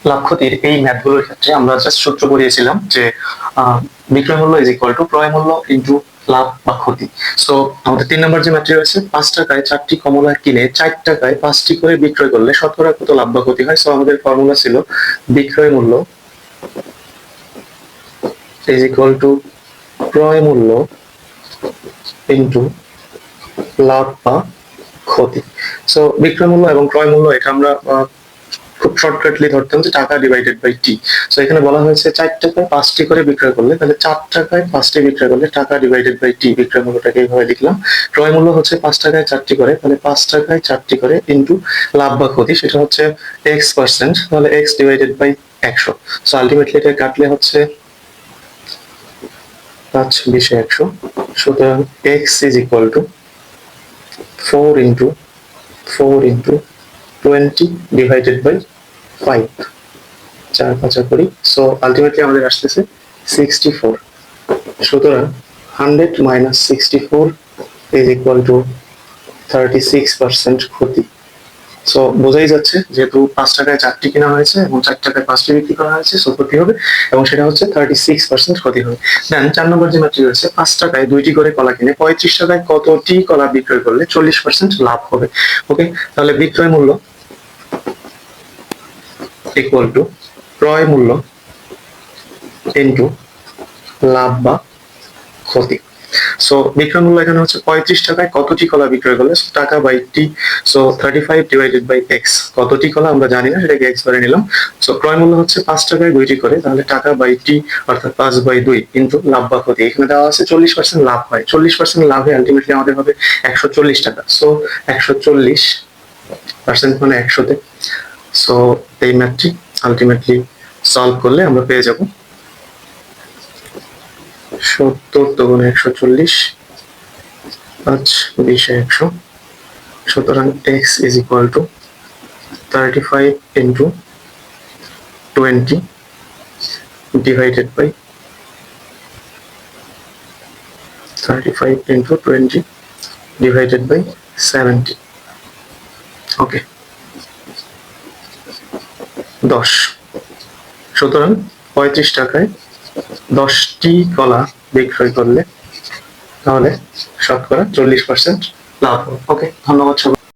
লাভ ক্ষতির এই ম্যাথগুলোর ক্ষেত্রে আমরা জাস্ট সূত্র পড়িয়েছিলাম যে বিক্রয় মূল্য ইজ ইকুয়াল টু ক্রয় মূল্য ইনটু লাভ বা ক্ষতি। সো আমাদের 3 নম্বর যে ম্যাথটি রয়েছে, 5 টাকায় 4টি কমলা কিনে 4 টাকায় 5টি করে বিক্রয় করলে শতকরা কত লাভ বা ক্ষতি হয়। সো আমাদের ফর্মুলা ছিল বিক্রয় মূল্য ইজ ইকুয়াল টু ক্রয় মূল্য ইনটু লাভ বা ক্ষতি। সো বিক্রয় মূল্য এবং ক্রয় মূল্য এটা আমরা খুব শর্টকাটলি ধরতাম যে টাকা ডিভাইডেড বাই টি। সো এখানে বলা হয়েছে 4 টাকায় 5টি করে বিক্রয় করলে, তাহলে 4 টাকায় 5টি বিক্রয় করলে টাকা ডিভাইডেড বাই টি, বিক্রয় মূল্যটাকে এইভাবে লিখলাম। ক্রয় মূল্য হচ্ছে 5 টাকায় 4টি করে, তাহলে 5 টাকায় 4টি করে ইন্টু লাভ বা ক্ষতি, সেটা হচ্ছে x%, তাহলে x divided by 100। So ultimately এটা কাটলে হচ্ছে 5 20 100। সুতরাং x is equal to 4 into 20 divided by 5, 4 5 করি। সো আলটিমেটলি আমাদের আসতেছে 64। সুতরাং 100 মাইনাস 64 ইজ ইকুয়াল টু 36% ক্ষতি। সো বোঝাই যাচ্ছে যেহেতু 5 টাকায় 4টি কেনা হয়েছে এবং 4 টাকায় 5টি বিক্রি করা হয়েছে, সো ক্ষতি হবে এবং সেটা হচ্ছে 36% ক্ষতি হবে। দেন 4 নম্বর যে ম্যাথটি রয়েছে, 5 টাকায় 2টি করে কলা কিনে 35 টাকায় কতটি কলা বিক্রয় করলে 40% লাভ হবে। ওকে, তাহলে বিক্রয় মূল্য ইকুয়াল টু ক্রয় মূল্য ইন্টু লাভ বা ক্ষতি। সো বিক্রয় মূল্য এখানে হচ্ছে 35 টাকায় কতটি কলা বিক্রয় করলে, টাকা বাই টি। সো 35 ডিভাইডেড বাই এক্স, কতটি কলা আমরা জানি না, সেটাকে এক্স ধরে নিলাম। সো ক্রয় মূল্য হচ্ছে 5 টাকায় 2টি করে, তাহলে টাকা বাই টি অর্থাৎ 5/2 কিন্তু লাভ বা ক্ষতি। এখানে দেওয়া আছে 40% লাভ হয়, 40% লাভে আলটিমেটলি আমাদের হবে 140 টাকা। সো 140% মানে 100-তে। সো এই ম্যাথটি আলটিমেটলি সলভ করলে আমরা পেয়ে যাব 70 দুগুণে 140, 5 20 100। সুতরাং x is equal to 35 into 20 divided by 35 into 20 divided by 70। Okay, 10। সুতরাং 35 টাকায় 10টি কলা বিক্রয় করলে তাহলে শতকরা 40% লাভ হবে। ওকে, ধন্যবাদ সবাই।